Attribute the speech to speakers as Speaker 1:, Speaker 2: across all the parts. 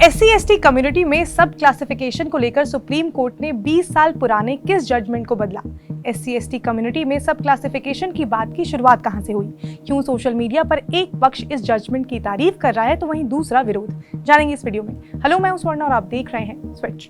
Speaker 1: SC/ST community में सब classification को लेकर सुप्रीम कोर्ट ने 20 साल पुराने किस जजमेंट को बदला? SC/ST कम्युनिटी में सब क्लासिफिकेशन की बात की शुरुआत कहां से हुई? क्यों सोशल मीडिया पर एक पक्ष इस जजमेंट की तारीफ कर रहा है तो वहीं दूसरा विरोध? जानेंगे इस वीडियो में। हेलो, मैं हूं स्वर्णा और आप देख रहे हैं स्विच।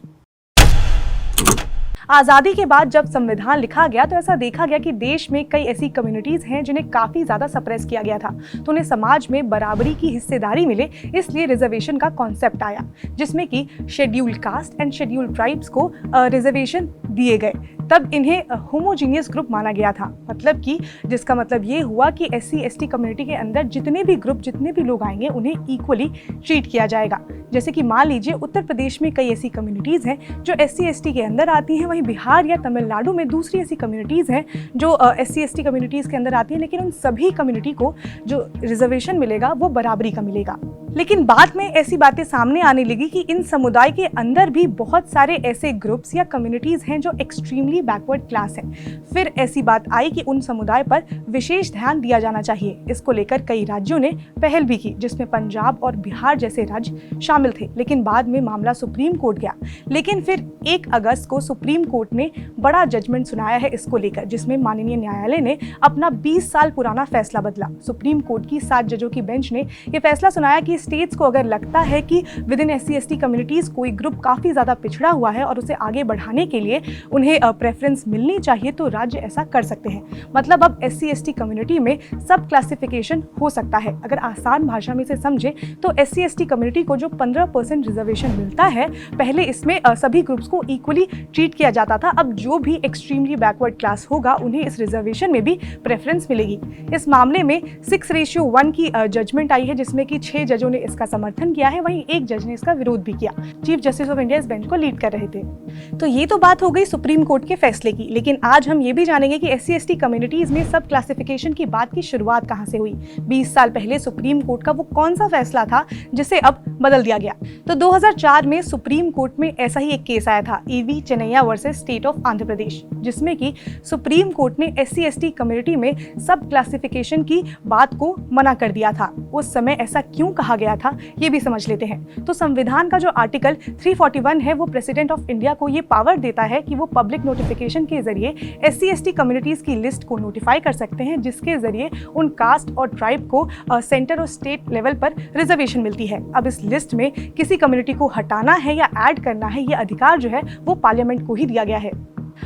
Speaker 1: आज़ादी के बाद जब संविधान लिखा गया तो ऐसा देखा गया कि देश में कई ऐसी कम्युनिटीज हैं जिन्हें काफी ज्यादा सप्रेस किया गया था, तो उन्हें समाज में बराबरी की हिस्सेदारी मिले, इसलिए रिजर्वेशन का कॉन्सेप्ट आया, जिसमें कि scheduled caste and scheduled tribes को रिजर्वेशन दिए गए। तब इन्हें होमोजीनियस ग्रुप माना गया था, मतलब कि जिसका मतलब ये हुआ कि SC/ST कम्युनिटी के अंदर जितने भी ग्रुप, जितने भी लोग आएंगे उन्हें इक्वली ट्रीट किया जाएगा। जैसे कि मान लीजिए उत्तर प्रदेश में कई ऐसी कम्युनिटीज हैं जो SC/ST के अंदर आती हैं, वहीं बिहार या तमिलनाडु में दूसरी ऐसी कम्युनिटीज हैं जो SC/ST कम्युनिटीज के अंदर आती हैं, लेकिन उन सभी कम्युनिटी को जो रिजर्वेशन मिलेगा वो बराबरी का मिलेगा। लेकिन बाद में ऐसी बातें सामने आने लगी कि इन समुदाय के अंदर भी बहुत सारे ऐसे ग्रुप्स या कम्युनिटीज हैं जो एक्सट्रीमली बैकवर्ड क्लास हैं। फिर ऐसी बात आई कि उन समुदाय पर विशेष ध्यान दिया जाना चाहिए। इसको लेकर कई राज्यों ने पहल भी की, जिसमें पंजाब और बिहार जैसे राज्य शामिल थे। लेकिन बाद में मामला सुप्रीम कोर्ट गया। लेकिन फिर 1 अगस्त को सुप्रीम कोर्ट ने बड़ा जजमेंट सुनाया है इसको लेकर, जिसमें माननीय न्यायालय ने अपना 20 साल पुराना फैसला बदला। सुप्रीम कोर्ट की 7 जजों की बेंच ने यह फैसला सुनाया कि स्टेट्स को अगर लगता है कि विद इन SC/ST कम्युनिटीज कोई ग्रुप काफी ज्यादा पिछड़ा हुआ है और उसे आगे बढ़ाने के लिए उन्हें प्रेफरेंस मिलनी चाहिए, तो राज्य ऐसा कर सकते हैं। मतलब अब SC/ST कम्युनिटी में सब क्लासिफिकेशन हो सकता है। अगर आसान भाषा में इसे समझे तो SC/ST कम्युनिटी को जो 15% रिजर्वेशन मिलता है, पहले इसमें सभी ग्रुप्स को इक्वली ट्रीट किया जाता था। अब जो भी एक्सट्रीमली बैकवर्ड क्लास होगा उन्हें इस रिजर्वेशन में भी प्रेफरेंस मिलेगी। इस मामले में 6:1 की जजमेंट आई है, जिसमें कि 6 जजों ने इसका समर्थन किया है, वहीं 1 जज ने इसका विरोध भी किया। चीफ जस्टिस ऑफ इंडिया इस बेंच को लीड कर रहे थे। तो ये तो बात हो गई सुप्रीम कोर्ट के फैसले की, लेकिन आज हम ये भी जानेंगे कि SC/ST कम्युनिटीज में सब क्लासिफिकेशन की बात की शुरुआत कहां से हुई। 20 साल पहले सुप्रीम कोर्ट का वो कौन सा फैसला था जिसे अब बदल दिया गया? तो 2004 में सुप्रीम कोर्ट में ऐसा ही एक केस आया था, EV Chinnaiah versus state of Andhra Pradesh, जिसमें कि सुप्रीम कोर्ट ने SC/ST कम्युनिटी में सब क्लासिफिकेशन की बात को मना कर दिया था। उस समय ऐसा क्यों कहा गया था ये भी समझ लेते हैं। तो संविधान का जो आर्टिकल 341 है वो प्रेसिडेंट ऑफ इंडिया को ये पावर देता है कि वो पब्लिक नोटिफिकेशन के जरिए SC/ST कम्युनिटीज की लिस्ट को नोटिफाई कर सकते हैं, जिसके जरिए उन कास्ट और ट्राइब को सेंटर और स्टेट लेवल पर रिजर्वेशन मिलती है। अब इस लिस्ट में किसी कम्युनिटी को हटाना है या ऐड करना है, ये अधिकार जो है वो पार्लियामेंट को ही दिया गया है।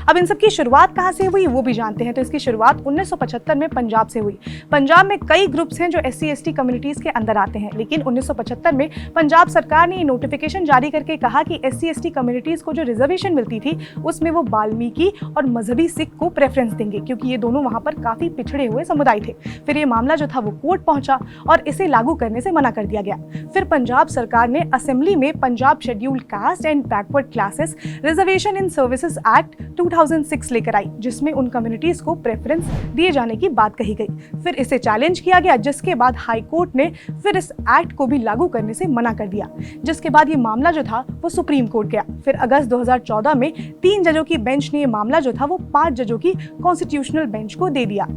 Speaker 1: अब इन सब की शुरुआत कहां से हुई वो भी जानते हैं। तो इसकी शुरुआत 1975 में पंजाब से हुई। पंजाब में कई ग्रुप्स हैं जो SC/ST कम्युनिटीज के अंदर आते हैं, लेकिन 1975 में पंजाब सरकार ने नोटिफिकेशन जारी करके कहा कि SC/ST कम्युनिटीज को जो रिजर्वेशन मिलती थी उसमें वो वाल्मीकि और मजहबी सिख को प्रेफरेंस देंगे, क्योंकि ये दोनों वहां पर काफी पिछड़े हुए समुदाय थे। फिर ये मामला जो था वो कोर्ट पहुंचा और इसे लागू करने से मना कर दिया गया। फिर पंजाब सरकार ने असेंबली में Punjab scheduled caste and backward classes reservation in services act 2006 लेकर आई, जिसमें उन कम्युनिटीज को प्रेफरेंस दिए जाने की बात कही गई। फिर इसे चैलेंज किया गया, जिसके बाद हाई कोर्ट ने फिर इस एक्ट को भी लागू करने से मना कर दिया, जिसके बाद ये मामला जो था वो सुप्रीम कोर्ट गया। फिर अगस्त 2014 में 3 जजों की बेंच ने ये मामला जो था वो 5 जजों की कॉन्स्टिट्यूशनल बेंच को दे दिया।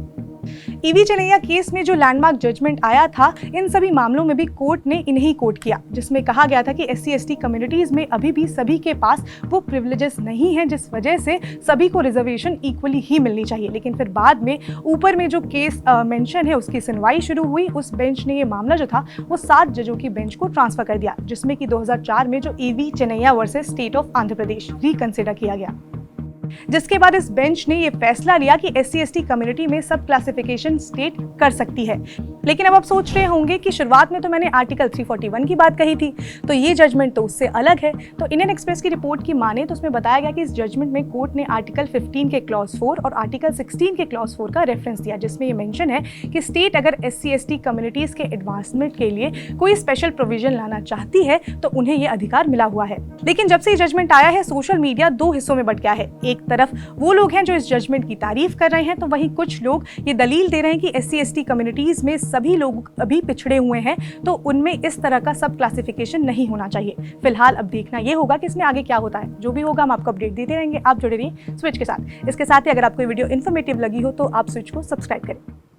Speaker 1: EV चेन्नैया केस में जो लैंडमार्क जजमेंट आया था, इन सभी मामलों में भी कोर्ट ने इन्हें ही कोट किया, जिसमें कहा गया था कि SC/ST कम्युनिटीज में अभी भी सभी के पास वो प्रिविलेजेस नहीं है, जिस वजह से सभी को रिजर्वेशन इक्वली ही मिलनी चाहिए। लेकिन फिर बाद में ऊपर में जो केस मेंशन है उसकी सुनवाई शुरू हुई। उस बेंच ने ये मामला जो था वो 7 जजों की बेंच को ट्रांसफर कर दिया, जिसमें कि 2004 में जो EV Chinnaiah versus state of Andhra Pradesh reconsider किया गया, जिसके बाद इस बेंच ने यह फैसला लिया कि SC/ST कम्युनिटी में सब क्लासिफिकेशन स्टेट कर सकती है। लेकिन अब आप सोच रहे होंगे कि शुरुआत में तो मैंने आर्टिकल 341 की बात कही थी, तो ये जजमेंट तो उससे अलग है। तो इंडियन एक्सप्रेस की रिपोर्ट की माने तो उसमें बताया गया कि इस जजमेंट में कोर्ट ने आर्टिकल 15 के क्लॉज 4 और आर्टिकल 16 के क्लॉज 4 का रेफरेंस दिया, जिसमें ये मेंशन है कि स्टेट अगर SC/ST कम्युनिटीज के एडवांसमेंट के लिए कोई स्पेशल प्रोविजन लाना चाहती है तो उन्हें ये अधिकार मिला हुआ है। लेकिन जब से ये जजमेंट आया है, सोशल मीडिया 2 हिस्सों में बंट गया है। एक तरफ वो लोग हैं जो इस जजमेंट की तारीफ कर रहे हैं, तो वहीं कुछ लोग ये दलील दे रहे हैं कि SC/ST कम्युनिटीज में सभी लोग अभी पिछड़े हुए हैं, तो उनमें इस तरह का सब क्लासिफिकेशन नहीं होना चाहिए। फिलहाल अब देखना ये होगा कि इसमें आगे क्या होता है। जो भी होगा हम आपको अपडेट देते रहेंगे। आप जुड़े रहिए स्विच के साथ। इसके साथ ही अगर आपको वीडियो इन्फॉर्मेटिव लगी हो तो आप स्विच को सब्सक्राइब करें।